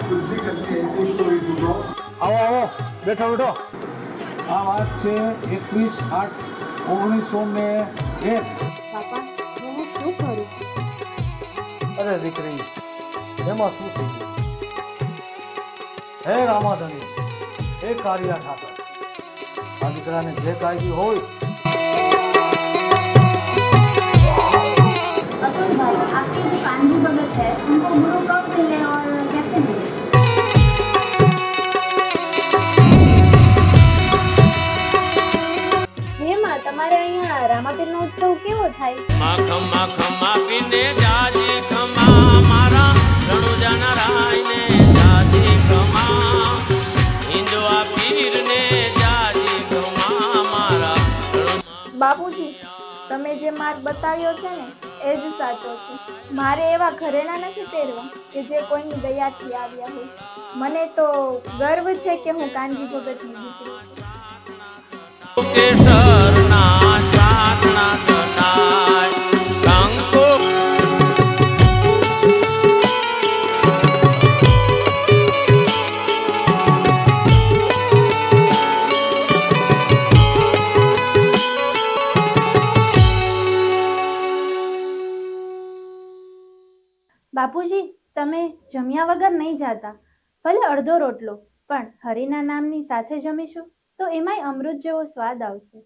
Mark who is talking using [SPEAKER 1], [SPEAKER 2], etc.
[SPEAKER 1] कुछ भी करके ऐसी स्टोरी सुनो।
[SPEAKER 2] આવો આવો, બેઠો બેઠો.
[SPEAKER 1] આ વાત છે 21/8/1901।
[SPEAKER 3] બાપા હું શું કરું?
[SPEAKER 2] અરે દીકરી, એમાં શું થઈ ગયું? હે રામાધણી, હે કાળિયા ઠાકર, આ દીકરાને જે કાયદી હોય.
[SPEAKER 3] अतुल भाई, आपके जो कांजी भगत है उनको गुरु कब मिले और कैसे मिले? હે માં, તમારે અહીંયા રામાપીરનો ઉત્સવ કેવો થાય?
[SPEAKER 4] માખમ માખમ માપીને જાજી ખમા મારા રણુજાના રાયને જાજી ખમા હિંદવા પીરને જાજી ખમા મારા
[SPEAKER 3] બાપુજી, તમે જે માર્ગ બતાવ્યો છે ને એ જ સાચો છે. મારે એવા ઘરેણા નથી પહેરવા કે જે કોઈની દયાથી આવ્યા હોય. મને તો ગર્વ છે કે હું કાનજી ભગતની દીકરી છું.
[SPEAKER 4] કેસરના સાતના ચટાય કંકો
[SPEAKER 3] બાપુજી, તમે જમ્યા વગર નહીં જાતા. ભલે અડધો રોટલો, પણ હરિના નામની સાથે જમીશું તો એમાંય અમૃત જેવો સ્વાદ આવશે.